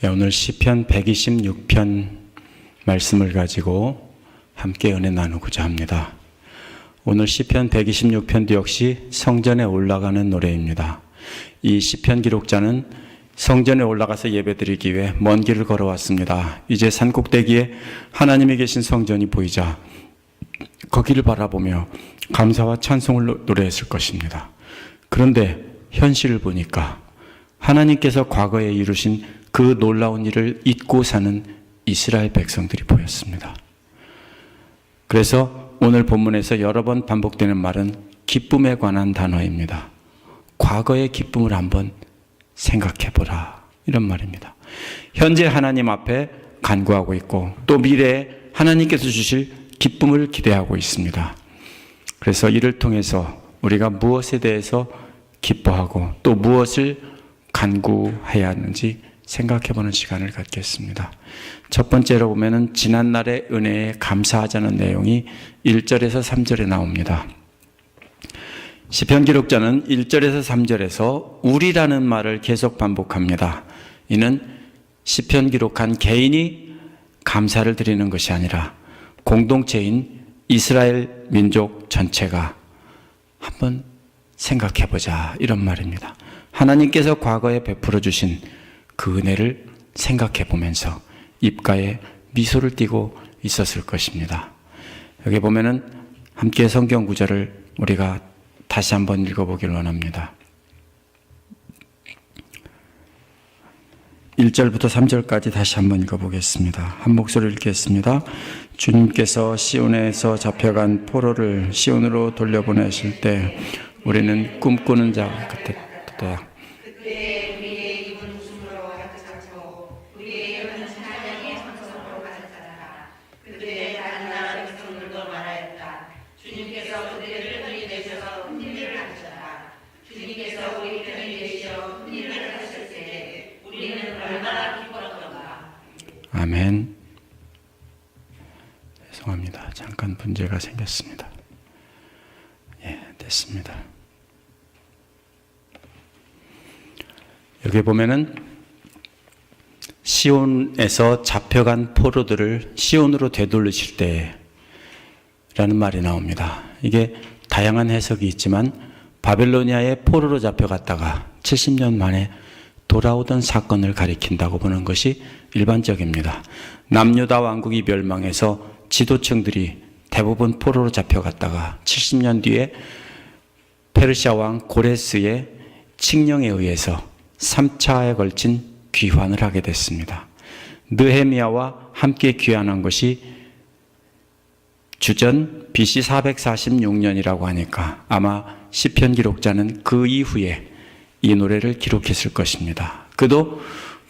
오늘 시편 126편 말씀을 가지고 함께 은혜 나누고자 합니다. 오늘 시편 126편도 역시 성전에 올라가는 노래입니다. 이 시편 기록자는 성전에 올라가서 예배드리기 위해 먼 길을 걸어왔습니다. 이제 산꼭대기에 하나님이 계신 성전이 보이자 거기를 바라보며 감사와 찬송을 노래했을 것입니다. 그런데 현실을 보니까 하나님께서 과거에 이루신 그 놀라운 일을 잊고 사는 이스라엘 백성들이 보였습니다. 그래서 오늘 본문에서 여러 번 반복되는 말은 기쁨에 관한 단어입니다. 과거의 기쁨을 한번 생각해보라, 이런 말입니다. 현재 하나님 앞에 간구하고 있고 또 미래에 하나님께서 주실 기쁨을 기대하고 있습니다. 그래서 이를 통해서 우리가 무엇에 대해서 기뻐하고 또 무엇을 간구해야 하는지 생각해보는 시간을 갖겠습니다. 첫 번째로 보면은 지난날의 은혜에 감사하자는 내용이 1절에서 3절에 나옵니다. 시편 기록자는 1절에서 3절에서 우리라는 말을 계속 반복합니다. 이는 시편 기록한 개인이 감사를 드리는 것이 아니라 공동체인 이스라엘 민족 전체가 한번 생각해보자, 이런 말입니다. 하나님께서 과거에 베풀어 주신 그 은혜를 생각해 보면서 입가에 미소를 띠고 있었을 것입니다. 여기 보면은 함께 성경 구절을 우리가 다시 한번 읽어보길 원합니다. 1절부터 3절까지 다시 한번 읽어보겠습니다. 한 목소리 읽겠습니다. 주님께서 시온에서 잡혀간 포로를 시온으로 돌려보내실 때 우리는 꿈꾸는 자 같았다. 아멘. 죄송합니다. 잠깐 문제가 생겼습니다. 됐습니다. 여기 보면은 시온에서 잡혀간 포로들을 시온으로 되돌리실 때라는 말이 나옵니다. 이게 다양한 해석이 있지만 바벨로니아에 포로로 잡혀갔다가 70년 만에 돌아오던 사건을 가리킨다고 보는 것이 일반적입니다. 남유다 왕국이 멸망해서 지도층들이 대부분 포로로 잡혀갔다가 70년 뒤에 페르시아 왕 고레스의 칙령에 의해서 3차에 걸친 귀환을 하게 됐습니다. 느헤미야와 함께 귀환한 것이 주전 BC 446년이라고 하니까 아마 시편 기록자는 그 이후에 이 노래를 기록했을 것입니다. 그도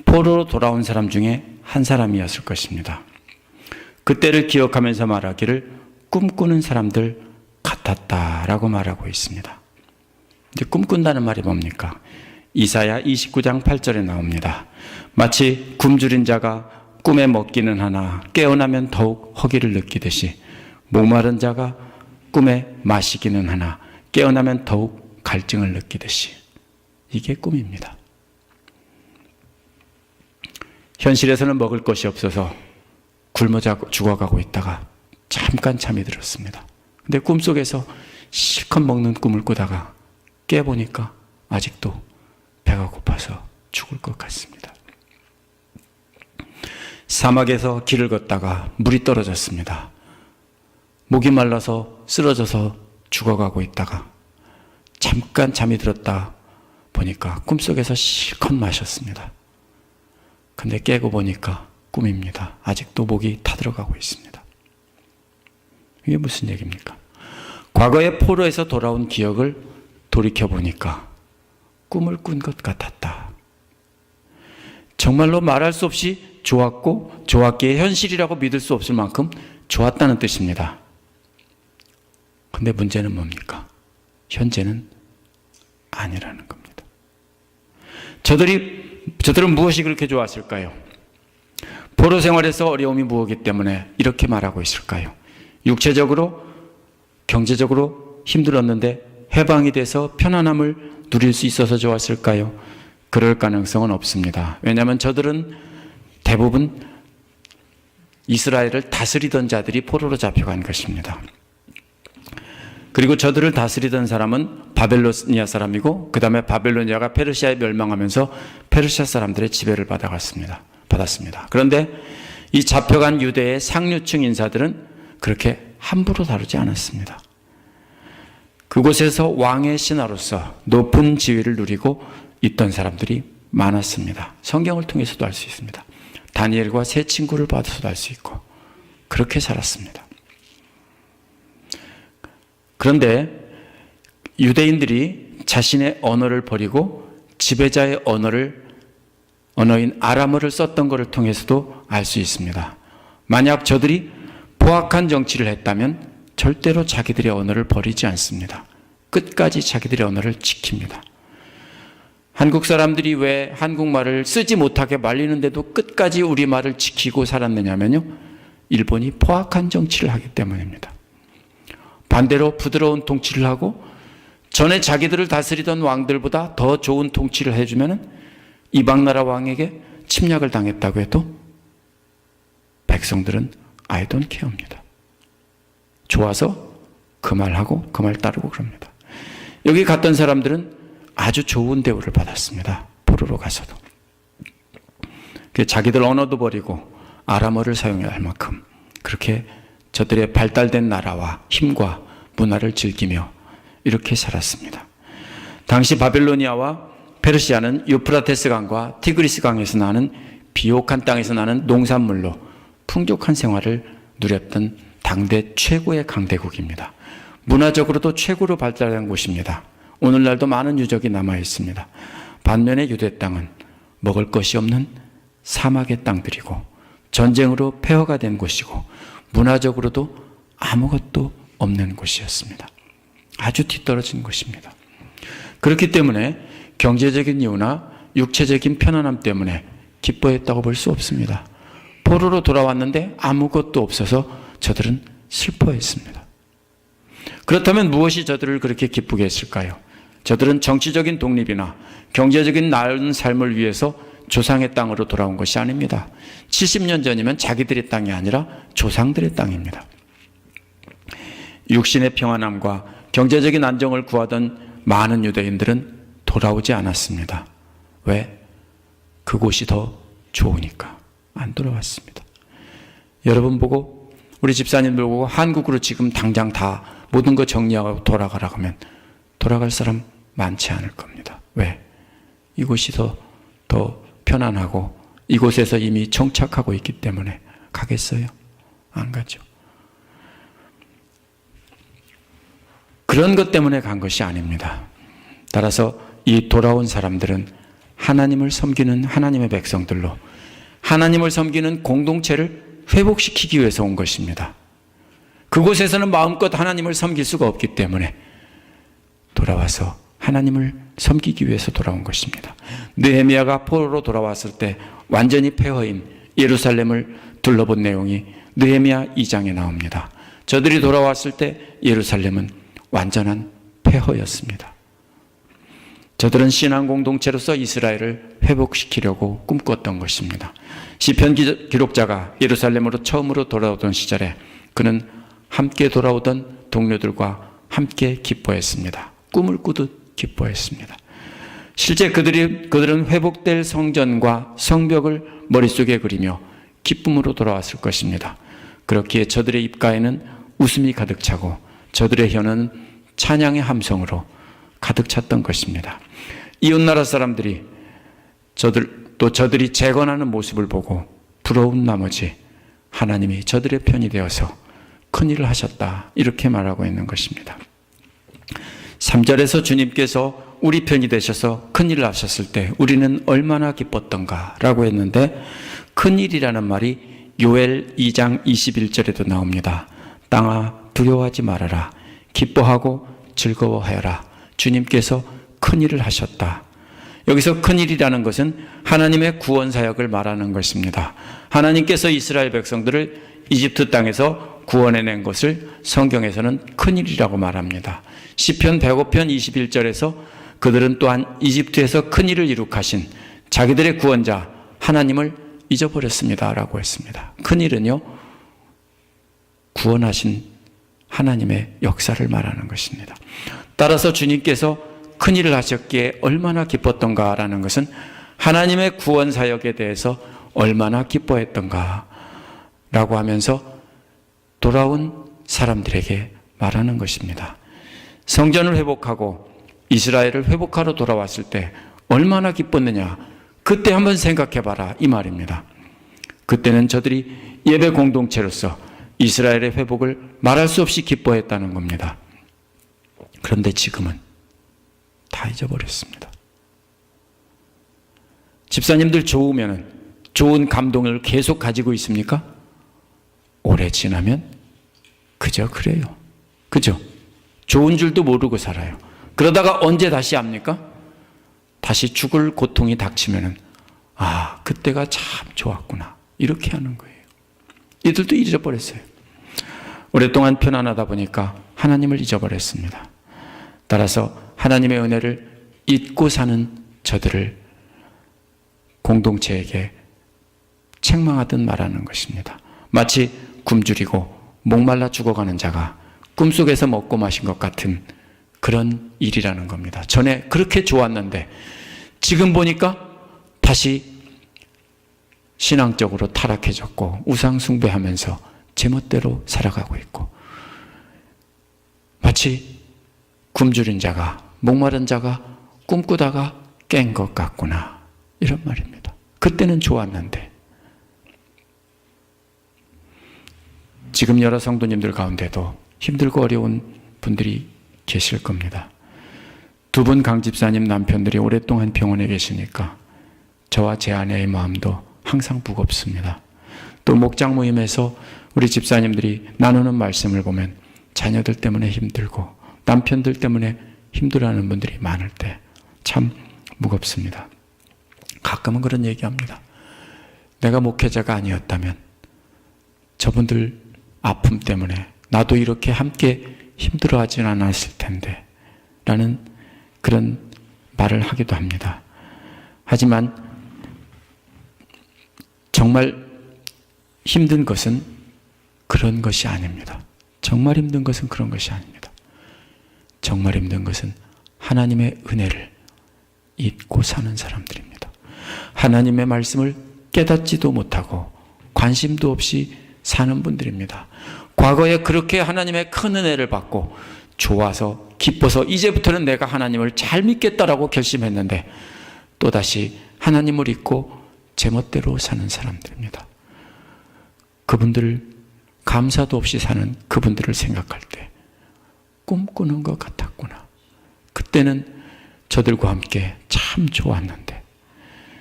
포로로 돌아온 사람 중에 한 사람이었을 것입니다. 그때를 기억하면서 말하기를 꿈꾸는 사람들 같았다라고 말하고 있습니다. 이제 꿈꾼다는 말이 뭡니까? 이사야 29장 8절에 나옵니다. 마치 굶주린 자가 꿈에 먹기는 하나 깨어나면 더욱 허기를 느끼듯이 목마른 자가 꿈에 마시기는 하나 깨어나면 더욱 갈증을 느끼듯이, 이게 꿈입니다. 현실에서는 먹을 것이 없어서 굶어 죽어가고 있다가 잠깐 잠이 들었습니다. 근데 꿈속에서 실컷 먹는 꿈을 꾸다가 깨보니까 아직도 배가 고파서 죽을 것 같습니다. 사막에서 길을 걷다가 물이 떨어졌습니다. 목이 말라서 쓰러져서 죽어가고 있다가 잠깐 잠이 들었다 보니까 꿈속에서 실컷 마셨습니다. 근데 깨고 보니까 꿈입니다. 아직도 목이 타들어가고 있습니다. 이게 무슨 얘기입니까? 과거의 포로에서 돌아온 기억을 돌이켜보니까 꿈을 꾼 것 같았다. 정말로 말할 수 없이 좋았고 좋았기에 현실이라고 믿을 수 없을 만큼 좋았다는 뜻입니다. 근데 문제는 뭡니까? 현재는 아니라는 겁니다. 저들은 무엇이 그렇게 좋았을까요? 포로 생활에서 어려움이 무엇이기 때문에 이렇게 말하고 있을까요? 육체적으로, 경제적으로 힘들었는데 해방이 돼서 편안함을 누릴 수 있어서 좋았을까요? 그럴 가능성은 없습니다. 왜냐하면 저들은 대부분 이스라엘을 다스리던 자들이 포로로 잡혀간 것입니다. 그리고 저들을 다스리던 사람은 바벨로니아 사람이고 그 다음에 바벨로니아가 페르시아에 멸망하면서 페르시아 사람들의 지배를 받았습니다. 그런데 이 잡혀간 유대의 상류층 인사들은 그렇게 함부로 다루지 않았습니다. 그곳에서 왕의 신하로서 높은 지위를 누리고 있던 사람들이 많았습니다. 성경을 통해서도 알 수 있습니다. 다니엘과 세 친구를 봐서도 알 수 있고 그렇게 살았습니다. 그런데 유대인들이 자신의 언어를 버리고 지배자의 언어인 아람어를 썼던 것을 통해서도 알 수 있습니다. 만약 저들이 포악한 정치를 했다면 절대로 자기들의 언어를 버리지 않습니다. 끝까지 자기들의 언어를 지킵니다. 한국 사람들이 왜 한국말을 쓰지 못하게 말리는데도 끝까지 우리말을 지키고 살았느냐면요, 일본이 포악한 정치를 하기 때문입니다. 반대로 부드러운 통치를 하고 전에 자기들을 다스리던 왕들보다 더 좋은 통치를 해주면 이방 나라 왕에게 침략을 당했다고 해도 백성들은 I don't care입니다. 좋아서 그 말하고 그 말 따르고 그럽니다. 여기 갔던 사람들은 아주 좋은 대우를 받았습니다. 포로로 가서도. 자기들 언어도 버리고 아람어를 사용해야 할 만큼 그렇게 저들의 발달된 나라와 힘과 문화를 즐기며 이렇게 살았습니다. 당시 바벨로니아와 페르시아는 유프라테스 강과 티그리스 강에서 나는 비옥한 땅에서 나는 농산물로 풍족한 생활을 누렸던 당대 최고의 강대국입니다. 문화적으로도 최고로 발달한 곳입니다. 오늘날도 많은 유적이 남아 있습니다. 반면에 유대 땅은 먹을 것이 없는 사막의 땅들이고 전쟁으로 폐허가 된 곳이고 문화적으로도 아무것도 없는 곳이었습니다. 아주 뒤떨어진 곳입니다. 그렇기 때문에 경제적인 이유나 육체적인 편안함 때문에 기뻐했다고 볼 수 없습니다. 포로로 돌아왔는데 아무것도 없어서 저들은 슬퍼했습니다. 그렇다면 무엇이 저들을 그렇게 기쁘게 했을까요? 저들은 정치적인 독립이나 경제적인 나은 삶을 위해서 조상의 땅으로 돌아온 것이 아닙니다. 70년 전이면 자기들의 땅이 아니라 조상들의 땅입니다. 육신의 평안함과 경제적인 안정을 구하던 많은 유대인들은 돌아오지 않았습니다. 왜? 그곳이 더 좋으니까 안 돌아왔습니다. 여러분 보고, 우리 집사님들 보고 한국으로 지금 당장 다 모든 거 정리하고 돌아가라고 하면 돌아갈 사람 많지 않을 겁니다. 왜? 이곳이 더 편안하고 이곳에서 이미 정착하고 있기 때문에 가겠어요? 안 가죠. 그런 것 때문에 간 것이 아닙니다. 따라서 이 돌아온 사람들은 하나님을 섬기는 하나님의 백성들로 하나님을 섬기는 공동체를 회복시키기 위해서 온 것입니다. 그곳에서는 마음껏 하나님을 섬길 수가 없기 때문에 돌아와서 하나님을 섬기기 위해서 돌아온 것입니다. 느헤미야가 포로로 돌아왔을 때 완전히 폐허인 예루살렘을 둘러본 내용이 느헤미야 2장에 나옵니다. 저들이 돌아왔을 때 예루살렘은 완전한 폐허였습니다. 저들은 신앙 공동체로서 이스라엘을 회복시키려고 꿈꿨던 것입니다. 시편 기록자가 예루살렘으로 처음으로 돌아오던 시절에 그는 함께 돌아오던 동료들과 함께 기뻐했습니다. 꿈을 꾸듯 기뻐했습니다. 실제 그들은 회복될 성전과 성벽을 머릿속에 그리며 기쁨으로 돌아왔을 것입니다. 그렇기에 저들의 입가에는 웃음이 가득 차고 저들의 혀는 찬양의 함성으로 가득 찼던 것입니다. 이웃나라 사람들이 저들이 재건하는 모습을 보고 부러운 나머지 하나님이 저들의 편이 되어서 큰일을 하셨다, 이렇게 말하고 있는 것입니다. 3절에서 주님께서 우리 편이 되셔서 큰일을 하셨을 때 우리는 얼마나 기뻤던가 라고 했는데, 큰일이라는 말이 요엘 2장 21절에도 나옵니다. 땅아 두려워하지 말아라, 기뻐하고 즐거워하여라, 주님께서 큰일을 하셨다. 여기서 큰일이라는 것은 하나님의 구원 사역을 말하는 것입니다. 하나님께서 이스라엘 백성들을 이집트 땅에서 구원해낸 것을 성경에서는 큰일이라고 말합니다. 시편 105편 21절에서 그들은 또한 이집트에서 큰일을 이룩하신 자기들의 구원자 하나님을 잊어버렸습니다 라고 했습니다. 큰일은요, 구원하신 하나님의 역사를 말하는 것입니다. 따라서 주님께서 큰일을 하셨기에 얼마나 기뻤던가라는 것은 하나님의 구원 사역에 대해서 얼마나 기뻐했던가 라고 하면서 돌아온 사람들에게 말하는 것입니다. 성전을 회복하고 이스라엘을 회복하러 돌아왔을 때 얼마나 기뻤느냐, 그때 한번 생각해 봐라 이 말입니다. 그때는 저들이 예배 공동체로서 이스라엘의 회복을 말할 수 없이 기뻐했다는 겁니다. 그런데 지금은 다 잊어버렸습니다. 집사님들 좋으면 좋은 감동을 계속 가지고 있습니까? 오래 지나면 그저 그래요. 그죠? 좋은 줄도 모르고 살아요. 그러다가 언제 다시 압니까? 다시 죽을 고통이 닥치면은, 아, 그때가 참 좋았구나, 이렇게 하는 거예요. 이들도 잊어버렸어요. 오랫동안 편안하다 보니까 하나님을 잊어버렸습니다. 따라서 하나님의 은혜를 잊고 사는 저들을 공동체에게 책망하듯 말하는 것입니다. 마치 굶주리고 목말라 죽어가는 자가 꿈속에서 먹고 마신 것 같은 그런 일이라는 겁니다. 전에 그렇게 좋았는데 지금 보니까 다시 신앙적으로 타락해졌고 우상 숭배하면서 제멋대로 살아가고 있고, 마치 굶주린 자가, 목마른 자가 꿈꾸다가 깬 것 같구나, 이런 말입니다. 그때는 좋았는데. 지금 여러 성도님들 가운데도 힘들고 어려운 분들이 계실 겁니다. 두 분 강집사님 남편들이 오랫동안 병원에 계시니까 저와 제 아내의 마음도 항상 무겁습니다. 또 목장 모임에서 우리 집사님들이 나누는 말씀을 보면 자녀들 때문에 힘들고 남편들 때문에 힘들어하는 분들이 많을 때 참 무겁습니다. 가끔은 그런 얘기합니다. 내가 목회자가 아니었다면 저분들 아픔 때문에 나도 이렇게 함께 힘들어하진 않았을 텐데 라는 그런 말을 하기도 합니다. 하지만 정말 힘든 것은 그런 것이 아닙니다. 정말 힘든 것은 그런 것이 아닙니다. 정말 힘든 것은 하나님의 은혜를 잊고 사는 사람들입니다. 하나님의 말씀을 깨닫지도 못하고 관심도 없이 사는 분들입니다. 과거에 그렇게 하나님의 큰 은혜를 받고 좋아서 기뻐서 이제부터는 내가 하나님을 잘 믿겠다라고 결심했는데 또다시 하나님을 잊고 제멋대로 사는 사람들입니다. 그분들을 감사도 없이 사는 그분들을 생각할 때 꿈꾸는 것 같았구나. 그때는 저들과 함께 참 좋았는데,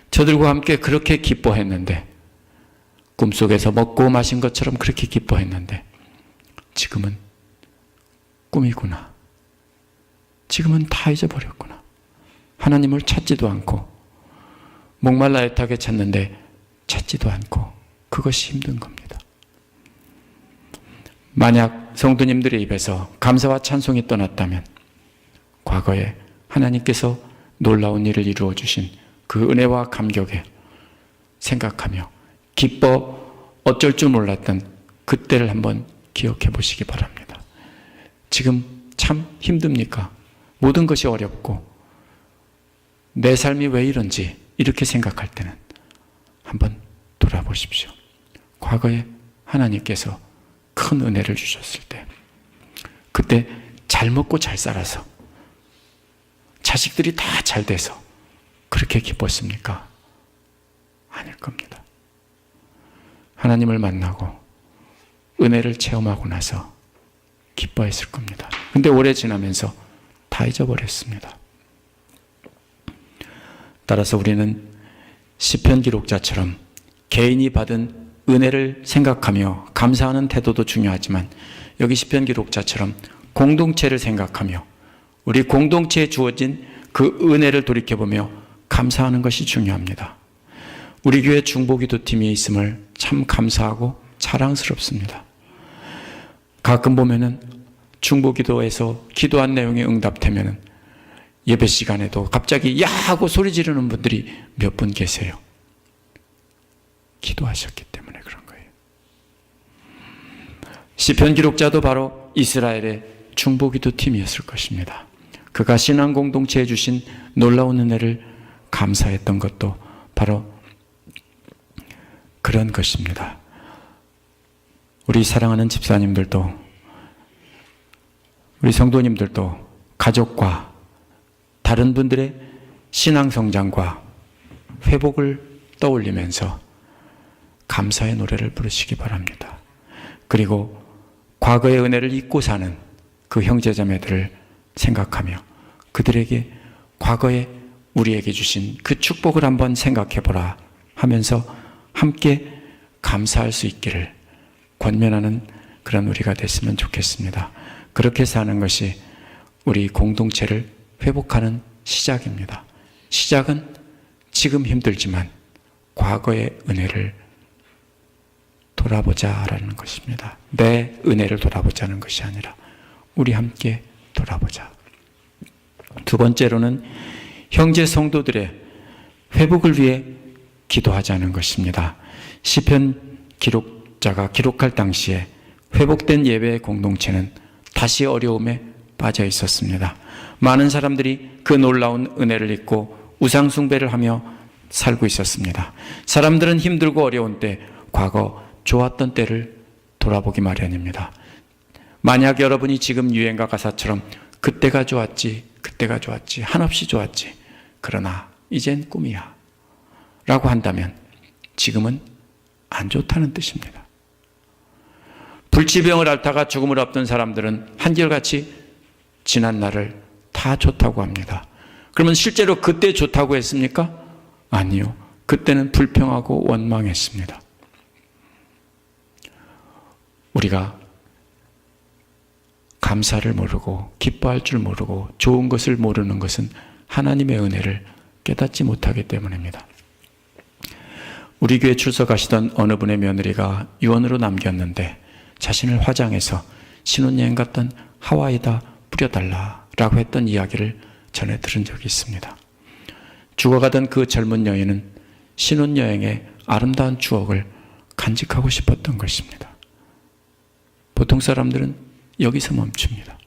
저들과 함께 그렇게 기뻐했는데, 꿈속에서 먹고 마신 것처럼 그렇게 기뻐했는데 지금은 꿈이구나. 지금은 다 잊어버렸구나. 하나님을 찾지도 않고 목말라 애타게 찾는데 찾지도 않고, 그것이 힘든 겁니다. 만약 성도님들의 입에서 감사와 찬송이 떠났다면 과거에 하나님께서 놀라운 일을 이루어 주신 그 은혜와 감격에 생각하며 기뻐 어쩔 줄 몰랐던 그때를 한번 기억해 보시기 바랍니다. 지금 참 힘듭니까? 모든 것이 어렵고 내 삶이 왜 이런지 이렇게 생각할 때는 한번 돌아보십시오. 과거에 하나님께서 큰 은혜를 주셨을 때, 그때 잘 먹고 잘 살아서 자식들이 다 잘 돼서 그렇게 기뻤습니까? 아닐 겁니다. 하나님을 만나고 은혜를 체험하고 나서 기뻐했을 겁니다. 근데 오래 지나면서 다 잊어버렸습니다. 따라서 우리는 시편 기록자처럼 개인이 받은 은혜를 생각하며 감사하는 태도도 중요하지만 여기 시편 기록자처럼 공동체를 생각하며 우리 공동체에 주어진 그 은혜를 돌이켜보며 감사하는 것이 중요합니다. 우리 교회 중보기도팀이 있음을 참 감사하고 자랑스럽습니다. 가끔 보면은 중보기도에서 기도한 내용이 응답되면은 예배 시간에도 갑자기 야 하고 소리 지르는 분들이 몇 분 계세요. 기도하셨기 때문에 그런 거예요. 시편 기록자도 바로 이스라엘의 중보기도 팀이었을 것입니다. 그가 신앙 공동체에 주신 놀라운 은혜를 감사했던 것도 바로 그런 것입니다. 우리 사랑하는 집사님들도, 우리 성도님들도 가족과 다른 분들의 신앙 성장과 회복을 떠올리면서 감사의 노래를 부르시기 바랍니다. 그리고 과거의 은혜를 잊고 사는 그 형제자매들을 생각하며 그들에게 과거에 우리에게 주신 그 축복을 한번 생각해 보라 하면서 함께 감사할 수 있기를 권면하는 그런 우리가 됐으면 좋겠습니다. 그렇게 사는 것이 우리 공동체를 회복하는 시작입니다. 시작은 지금 힘들지만 과거의 은혜를 돌아보자라는 것입니다. 내 은혜를 돌아보자는 것이 아니라 우리 함께 돌아보자. 두 번째로는 형제 성도들의 회복을 위해 기도하자는 것입니다. 시편 기록자가 기록할 당시에 회복된 예배의 공동체는 다시 어려움에 빠져 있었습니다. 많은 사람들이 그 놀라운 은혜를 잊고 우상 숭배를 하며 살고 있었습니다. 사람들은 힘들고 어려운 때 과거 좋았던 때를 돌아보기 마련입니다. 만약 여러분이 지금 유행가 가사처럼 그때가 좋았지, 그때가 좋았지, 한없이 좋았지, 그러나 이젠 꿈이야 라고 한다면 지금은 안 좋다는 뜻입니다. 불치병을 앓다가 죽음을 앞둔 사람들은 한결같이 지난 날을 다 좋다고 합니다. 그러면 실제로 그때 좋다고 했습니까? 아니요. 그때는 불평하고 원망했습니다. 우리가 감사를 모르고 기뻐할 줄 모르고 좋은 것을 모르는 것은 하나님의 은혜를 깨닫지 못하기 때문입니다. 우리 교회 출석하시던 어느 분의 며느리가 유언으로 남겼는데 자신을 화장해서 신혼여행 갔던 하와이다 뿌려달라라고 했던 이야기를 전에 들은 적이 있습니다. 죽어가던 그 젊은 여인은 신혼여행의 아름다운 추억을 간직하고 싶었던 것입니다. 보통 사람들은 여기서 멈춥니다.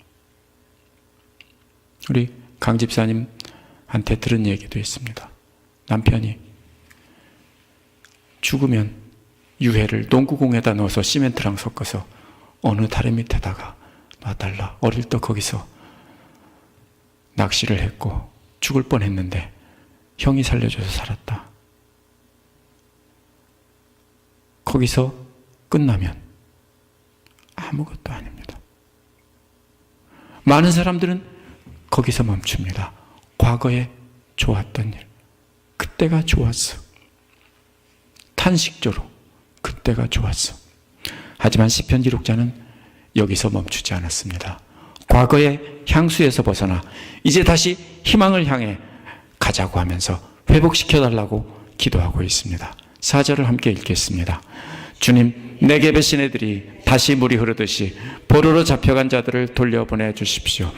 우리 강 집사님한테 들은 얘기도 있습니다. 남편이 죽으면 유해를 농구공에다 넣어서 시멘트랑 섞어서 어느 다리 밑에다가 놔달라. 어릴 때 거기서 낚시를 했고 죽을 뻔했는데 형이 살려줘서 살았다. 거기서 끝나면 아무것도 아닙니다. 많은 사람들은 거기서 멈춥니다. 과거에 좋았던 일, 그때가 좋았어. 탄식조로 그때가 좋았어. 하지만 시편 기록자는 여기서 멈추지 않았습니다. 과거의 향수에서 벗어나 이제 다시 희망을 향해 가자고 하면서 회복시켜달라고 기도하고 있습니다. 4절을 함께 읽겠습니다. 주님, 네겝의 시내들이 다시 물이 흐르듯이 포로로 잡혀간 자들을 돌려보내 주십시오.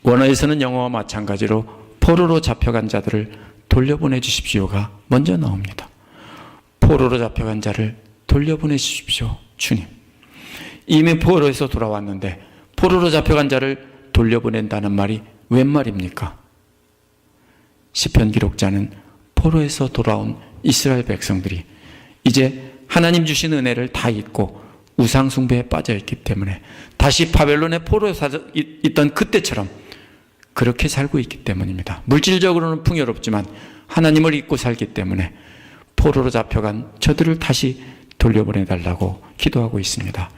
원어에서는 영어와 마찬가지로 포로로 잡혀간 자들을 돌려보내 주십시오가 먼저 나옵니다. 포로로 잡혀간 자를 돌려보내 주십시오. 주님, 이미 포로에서 돌아왔는데 포로로 잡혀간 자를 돌려보낸다는 말이 웬 말입니까? 시편 기록자는 포로에서 돌아온 이스라엘 백성들이 이제 하나님 주신 은혜를 다 잊고 우상 숭배에 빠져 있기 때문에 다시 바벨론의 포로에 있던 그때처럼 그렇게 살고 있기 때문입니다. 물질적으로는 풍요롭지만 하나님을 잊고 살기 때문에 포로로 잡혀간 저들을 다시 돌려보내달라고 기도하고 있습니다.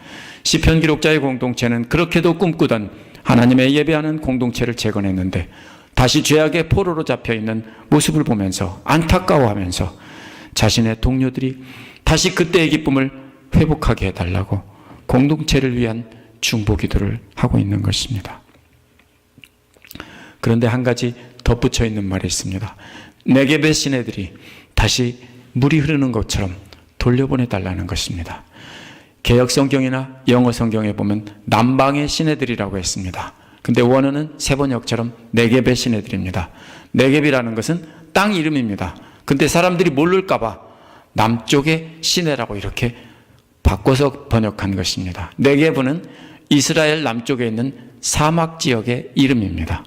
시편 기록자의 공동체는 그렇게도 꿈꾸던 하나님의 예배하는 공동체를 재건했는데 다시 죄악의 포로로 잡혀있는 모습을 보면서 안타까워하면서 자신의 동료들이 다시 그때의 기쁨을 회복하게 해달라고 공동체를 위한 중보 기도를 하고 있는 것입니다. 그런데 한 가지 덧붙여 있는 말이 있습니다. 네겝의 시내들이 다시 물이 흐르는 것처럼 돌려보내달라는 것입니다. 개역 성경이나 영어 성경에 보면 남방의 시내들이라고 했습니다. 근데 원어는 세번역처럼 네겝의 시내들입니다. 네겝이라는 것은 땅 이름입니다. 근데 사람들이 모를까봐 남쪽의 시내라고 이렇게 바꿔서 번역한 것입니다. 네게브는 이스라엘 남쪽에 있는 사막 지역의 이름입니다.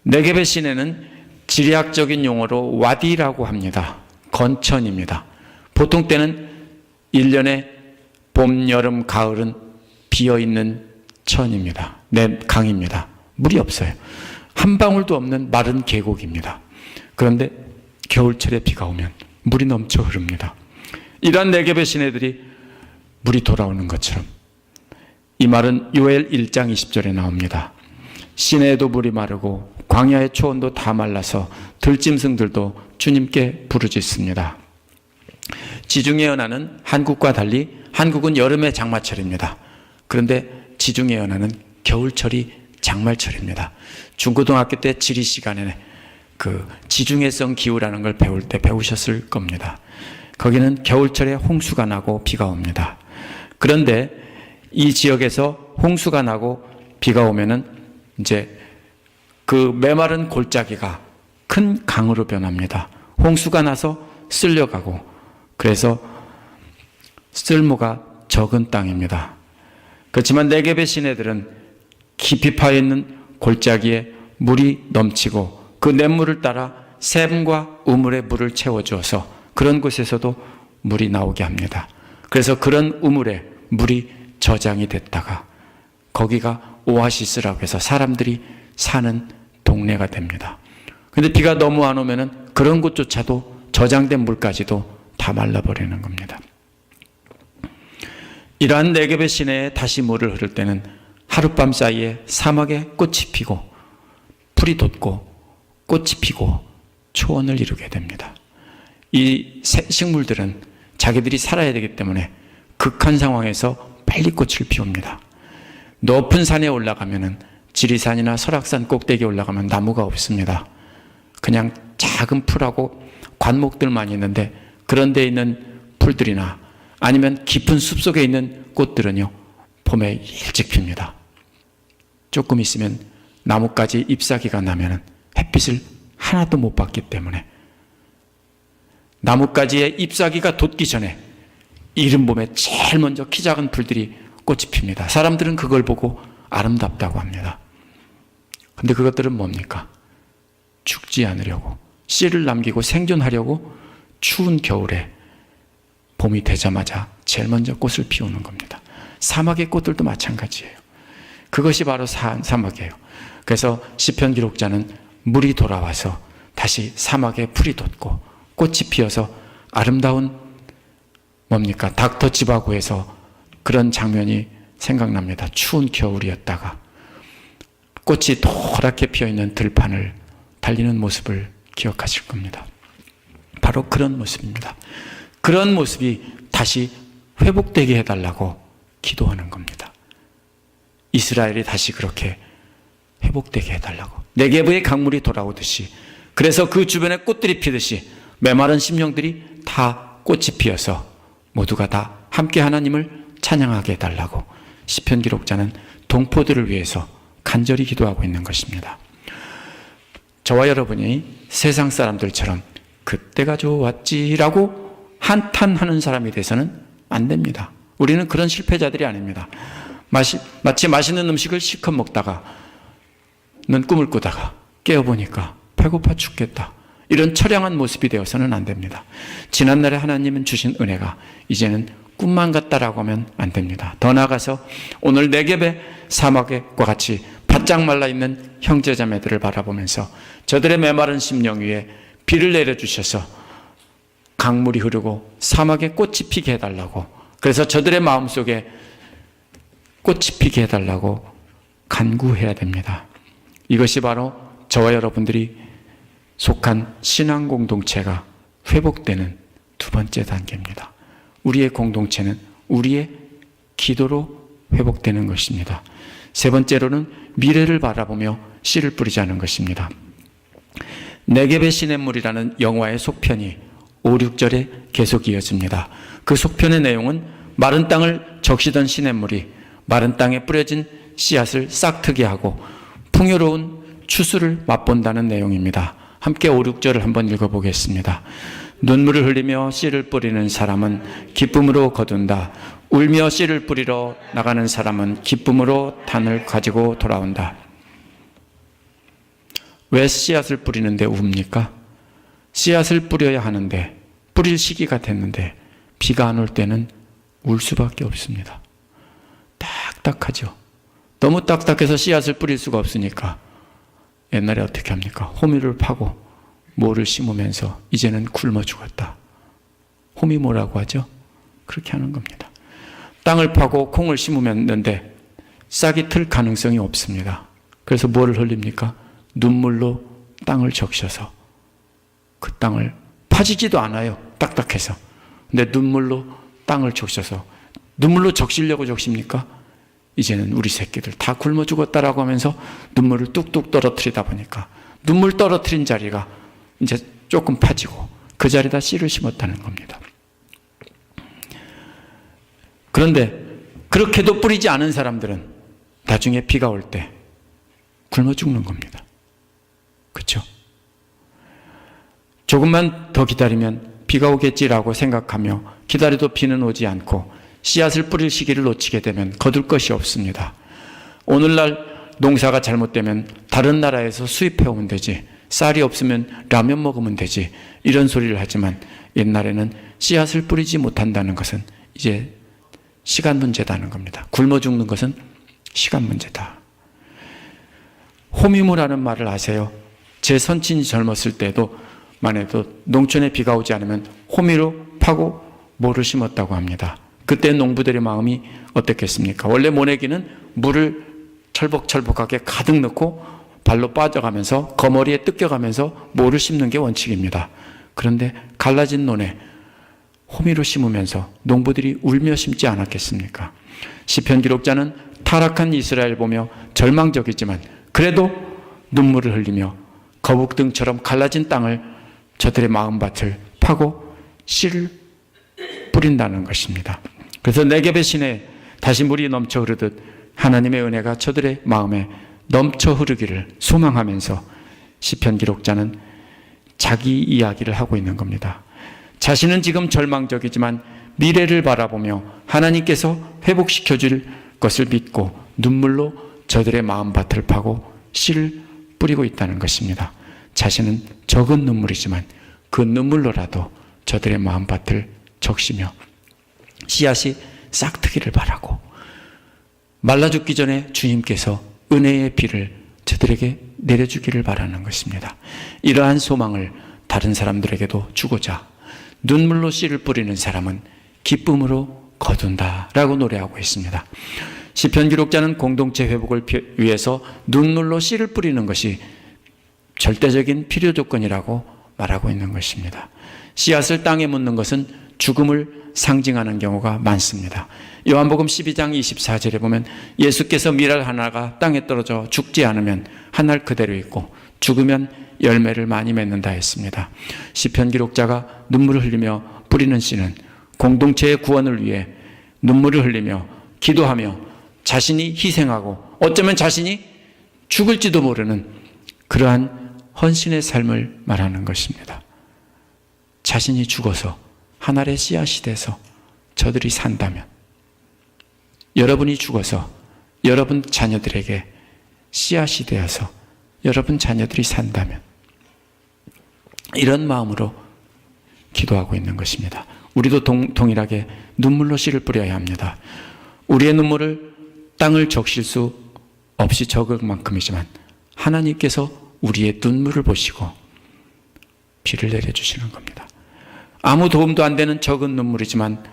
네게브 시내는 지리학적인 용어로 와디라고 합니다. 건천입니다. 보통 때는 1년에 봄, 여름, 가을은 비어있는 천입니다. 강입니다. 물이 없어요. 한 방울도 없는 마른 계곡입니다. 그런데 겨울철에 비가 오면 물이 넘쳐 흐릅니다. 이러한 네게브 시내들이 물이 돌아오는 것처럼 이 말은 요엘 1장 20절에 나옵니다. 시내에도 물이 마르고 광야의 초원도 다 말라서 들짐승들도 주님께 부르짖습니다. 지중해 연안은 한국과 달리 한국은 여름의 장마철입니다. 그런데 지중해 연안은 겨울철이 장마철입니다. 중고등학교 때 지리 시간에 그 지중해성 기후라는 걸 배울 때 배우셨을 겁니다. 거기는 겨울철에 홍수가 나고 비가 옵니다. 그런데 이 지역에서 홍수가 나고 비가 오면은 이제 그 메마른 골짜기가 큰 강으로 변합니다. 홍수가 나서 쓸려가고, 그래서 쓸모가 적은 땅입니다. 그렇지만 네게브 시내들은 깊이 파여 있는 골짜기에 물이 넘치고 그 냇물을 따라 샘과 우물에 물을 채워주어서 그런 곳에서도 물이 나오게 합니다. 그래서 그런 우물에 물이 저장이 됐다가 거기가 오아시스라고 해서 사람들이 사는 동네가 됩니다. 그런데 비가 너무 안 오면은 그런 곳조차도 저장된 물까지도 다 말라버리는 겁니다. 이러한 네게브 시내에 다시 물을 흐를 때는 하룻밤 사이에 사막에 꽃이 피고 풀이 돋고 꽃이 피고 초원을 이루게 됩니다. 이 식물들은 자기들이 살아야 되기 때문에 극한 상황에서 빨리 꽃을 피웁니다. 높은 산에 올라가면은 지리산이나 설악산 꼭대기에 올라가면 나무가 없습니다. 그냥 작은 풀하고 관목들만 있는데 그런 데 있는 풀들이나 아니면 깊은 숲속에 있는 꽃들은요, 봄에 일찍 핍니다. 조금 있으면 나뭇가지 잎사귀가 나면은 햇빛을 하나도 못 받기 때문에 나뭇가지의 잎사귀가 돋기 전에 이른 봄에 제일 먼저 키 작은 풀들이 꽃이 핍니다. 사람들은 그걸 보고 아름답다고 합니다. 근데 그것들은 뭡니까? 죽지 않으려고, 씨를 남기고 생존하려고 추운 겨울에 봄이 되자마자 제일 먼저 꽃을 피우는 겁니다. 사막의 꽃들도 마찬가지예요. 그것이 바로 사막이에요. 그래서 시편 기록자는 물이 돌아와서 다시 사막에 풀이 돋고 꽃이 피어서 아름다운 뭡니까? 닥터 지바고에서 그런 장면이 생각납니다. 추운 겨울이었다가 꽃이 노랗게 피어있는 들판을 달리는 모습을 기억하실 겁니다. 바로 그런 모습입니다. 그런 모습이 다시 회복되게 해달라고 기도하는 겁니다. 이스라엘이 다시 그렇게 회복되게 해달라고. 네게브의 강물이 돌아오듯이, 그래서 그 주변에 꽃들이 피듯이 메마른 심령들이 다 꽃이 피어서 모두가 다 함께 하나님을 찬양하게 해달라고 시편 기록자는 동포들을 위해서 간절히 기도하고 있는 것입니다. 저와 여러분이 세상 사람들처럼 그때가 좋았지라고 한탄하는 사람이 돼서는 안 됩니다. 우리는 그런 실패자들이 아닙니다. 마치 맛있는 음식을 실컷 먹다가 는 꿈을 꾸다가 깨어보니까 배고파 죽겠다, 이런 처량한 모습이 되어서는 안 됩니다. 지난날에 하나님은 주신 은혜가 이제는 꿈만 같다라고 하면 안 됩니다. 더 나아가서 오늘 네게브 사막과 같이 바짝 말라있는 형제자매들을 바라보면서 저들의 메마른 심령 위에 비를 내려주셔서 강물이 흐르고 사막에 꽃이 피게 해달라고, 그래서 저들의 마음속에 꽃이 피게 해달라고 간구해야 됩니다. 이것이 바로 저와 여러분들이 속한 신앙 공동체가 회복되는 두 번째 단계입니다. 우리의 공동체는 우리의 기도로 회복되는 것입니다. 세 번째로는 미래를 바라보며 씨를 뿌리자는 것입니다. 네게브 시냇물이라는 영화의 속편이 5, 6절에 계속 이어집니다. 그 속편의 내용은 마른 땅을 적시던 시냇물이 마른 땅에 뿌려진 씨앗을 싹트게 하고 풍요로운 추수를 맛본다는 내용입니다. 함께 5, 6절을 한번 읽어보겠습니다. 눈물을 흘리며 씨를 뿌리는 사람은 기쁨으로 거둔다. 울며 씨를 뿌리러 나가는 사람은 기쁨으로 단을 가지고 돌아온다. 왜 씨앗을 뿌리는데 웁니까? 씨앗을 뿌려야 하는데, 뿌릴 시기가 됐는데 비가 안 올 때는 울 수밖에 없습니다. 딱딱하죠. 너무 딱딱해서 씨앗을 뿌릴 수가 없으니까 옛날에 어떻게 합니까? 호미를 파고 모를 심으면서 이제는 굶어 죽었다. 호미 뭐라고 하죠? 그렇게 하는 겁니다. 땅을 파고 콩을 심으면는데 싹이 틀 가능성이 없습니다. 그래서 뭐를 흘립니까? 눈물로 땅을 적셔서 그 땅을 파지지도 않아요. 딱딱해서. 근데 눈물로 땅을 적셔서, 눈물로 적시려고 적십니까? 이제는 우리 새끼들 다 굶어 죽었다라고 하면서 눈물을 뚝뚝 떨어뜨리다 보니까 눈물 떨어뜨린 자리가 이제 조금 파지고 그 자리에다 씨를 심었다는 겁니다. 그런데 그렇게도 뿌리지 않은 사람들은 나중에 비가 올 때 굶어 죽는 겁니다. 그렇죠? 조금만 더 기다리면 비가 오겠지라고 생각하며 기다려도 비는 오지 않고 씨앗을 뿌릴 시기를 놓치게 되면 거둘 것이 없습니다. 오늘날 농사가 잘못되면 다른 나라에서 수입해 오면 되지, 쌀이 없으면 라면 먹으면 되지, 이런 소리를 하지만 옛날에는 씨앗을 뿌리지 못한다는 것은 이제 시간 문제다는 겁니다. 굶어 죽는 것은 시간 문제다. 호미무라는 말을 아세요? 제 선친이 젊었을 때도 만에도 농촌에 비가 오지 않으면 호미로 파고 모를 심었다고 합니다. 그때 농부들의 마음이 어떻겠습니까? 원래 모내기는 물을 철벅철벅하게 가득 넣고 발로 빠져가면서 거머리에 뜯겨가면서 모를 심는 게 원칙입니다. 그런데 갈라진 논에 호미로 심으면서 농부들이 울며 심지 않았겠습니까? 시편 기록자는 타락한 이스라엘 보며 절망적이지만 그래도 눈물을 흘리며 거북등처럼 갈라진 땅을, 저들의 마음밭을 파고 씨를 뿌린다는 것입니다. 그래서 네겝의 시내에 다시 물이 넘쳐 흐르듯 하나님의 은혜가 저들의 마음에 넘쳐 흐르기를 소망하면서 시편 기록자는 자기 이야기를 하고 있는 겁니다. 자신은 지금 절망적이지만 미래를 바라보며 하나님께서 회복시켜 줄 것을 믿고 눈물로 저들의 마음밭을 파고 씨를 뿌리고 있다는 것입니다. 자신은 적은 눈물이지만 그 눈물로라도 저들의 마음밭을 적시며 씨앗이 싹트기를 바라고 말라 죽기 전에 주님께서 은혜의 비를 저들에게 내려주기를 바라는 것입니다. 이러한 소망을 다른 사람들에게도 주고자 눈물로 씨를 뿌리는 사람은 기쁨으로 거둔다라고 노래하고 있습니다. 시편 기록자는 공동체 회복을 위해서 눈물로 씨를 뿌리는 것이 절대적인 필요 조건이라고 말하고 있는 것입니다. 씨앗을 땅에 묻는 것은 죽음을 상징하는 경우가 많습니다. 요한복음 12장 24절에 보면 예수께서 밀알 하나가 땅에 떨어져 죽지 않으면 한 알 그대로 있고 죽으면 열매를 많이 맺는다 했습니다. 시편 기록자가 눈물을 흘리며 뿌리는 씨는 공동체의 구원을 위해 눈물을 흘리며 기도하며 자신이 희생하고 어쩌면 자신이 죽을지도 모르는 그러한 헌신의 삶을 말하는 것입니다. 자신이 죽어서 한 알의 씨앗이 돼서 저들이 산다면, 여러분이 죽어서 여러분 자녀들에게 씨앗이 되어서 여러분 자녀들이 산다면, 이런 마음으로 기도하고 있는 것입니다. 우리도 동일하게 눈물로 씨를 뿌려야 합니다. 우리의 눈물을 땅을 적실 수 없이 적을 만큼이지만 하나님께서 우리의 눈물을 보시고 비를 내려주시는 겁니다. 아무 도움도 안 되는 적은 눈물이지만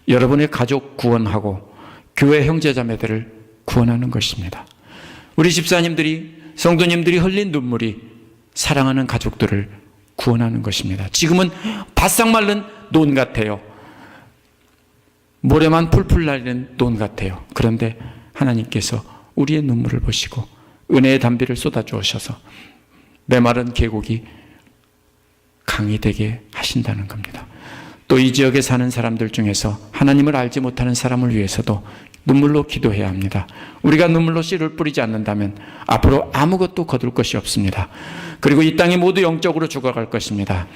여러분의 가족 구원하고 교회 형제자매들을 구원하는 것입니다. 우리 집사님들이, 성도님들이 흘린 눈물이 사랑하는 가족들을 구원하는 것입니다. 지금은 바싹 마른 논 같아요. 모래만 풀풀 날리는 논 같아요. 그런데 하나님께서 우리의 눈물을 보시고 은혜의 담비를 쏟아주셔서 메마른 계곡이 강이 되게 하신다는 겁니다. 또 이 지역에 사는 사람들 중에서 하나님을 알지 못하는 사람을 위해서도 눈물로 기도해야 합니다. 우리가 눈물로 씨를 뿌리지 않는다면 앞으로 아무것도 거둘 것이 없습니다. 그리고 이 땅이 모두 영적으로 죽어갈 것입니다.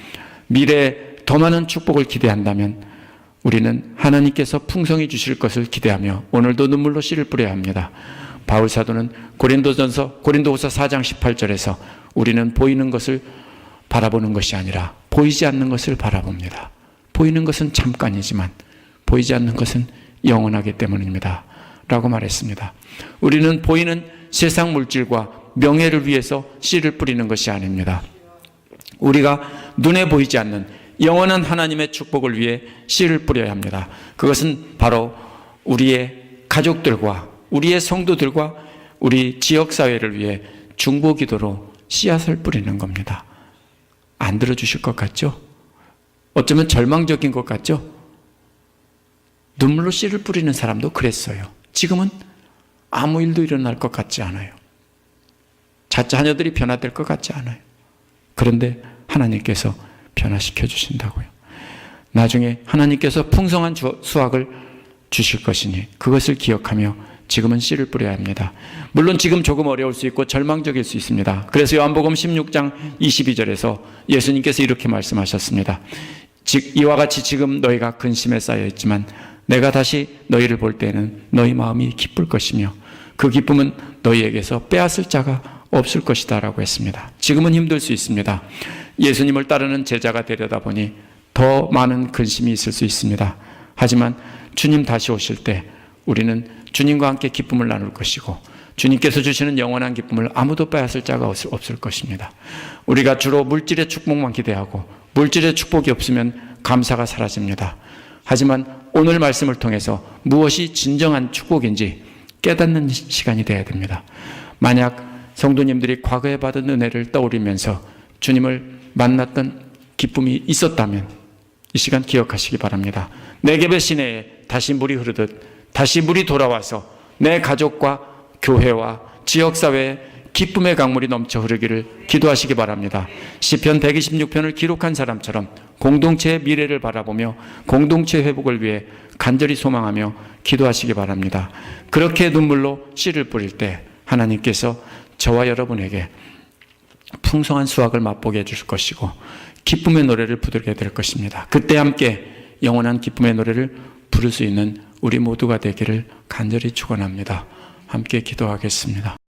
미래에 더 많은 축복을 기대한다면 우리는 하나님께서 풍성히 주실 것을 기대하며 오늘도 눈물로 씨를 뿌려야 합니다. 바울 사도는 고린도후서 4장 18절에서 우리는 보이는 것을 바라보는 것이 아니라 보이지 않는 것을 바라봅니다. 보이는 것은 잠깐이지만 보이지 않는 것은 영원하기 때문입니다. 라고 말했습니다. 우리는 보이는 세상 물질과 명예를 위해서 씨를 뿌리는 것이 아닙니다. 우리가 눈에 보이지 않는 영원한 하나님의 축복을 위해 씨를 뿌려야 합니다. 그것은 바로 우리의 가족들과 우리의 성도들과 우리 지역사회를 위해 중보기도로 씨앗을 뿌리는 겁니다. 안 들어주실 것 같죠? 어쩌면 절망적인 것 같죠? 눈물로 씨를 뿌리는 사람도 그랬어요. 지금은 아무 일도 일어날 것 같지 않아요. 자녀들이 변화될 것 같지 않아요. 그런데 하나님께서 변화시켜 주신다고요. 나중에 하나님께서 풍성한 수확을 주실 것이니 그것을 기억하며 지금은 씨를 뿌려야 합니다. 물론 지금 조금 어려울 수 있고 절망적일 수 있습니다. 그래서 요한복음 16장 22절에서 예수님께서 이렇게 말씀하셨습니다. 이와 같이 지금 너희가 근심에 쌓여 있지만 내가 다시 너희를 볼 때는 너희 마음이 기쁠 것이며 그 기쁨은 너희에게서 빼앗을 자가 없을 것이다 라고 했습니다. 지금은 힘들 수 있습니다. 예수님을 따르는 제자가 되려다 보니 더 많은 근심이 있을 수 있습니다. 하지만 주님 다시 오실 때 우리는 주님과 함께 기쁨을 나눌 것이고 주님께서 주시는 영원한 기쁨을 아무도 빼앗을 자가 없을 것입니다. 우리가 주로 물질의 축복만 기대하고 물질의 축복이 없으면 감사가 사라집니다. 하지만 오늘 말씀을 통해서 무엇이 진정한 축복인지 깨닫는 시간이 되어야 됩니다. 만약 성도님들이 과거에 받은 은혜를 떠올리면서 주님을 만났던 기쁨이 있었다면 이 시간 기억하시기 바랍니다. 네겝의 시내에 다시 물이 흐르듯 다시 물이 돌아와서 내 가족과 교회와 지역사회에 기쁨의 강물이 넘쳐 흐르기를 기도하시기 바랍니다. 시편 126편을 기록한 사람처럼 공동체의 미래를 바라보며 공동체 회복을 위해 간절히 소망하며 기도하시기 바랍니다. 그렇게 눈물로 씨를 뿌릴 때 하나님께서 저와 여러분에게 풍성한 수확을 맛보게 해줄 것이고 기쁨의 노래를 부르게 될 것입니다. 그때 함께 영원한 기쁨의 노래를 부를 수 있는 우리 모두가 되기를 간절히 축원합니다. 함께 기도하겠습니다.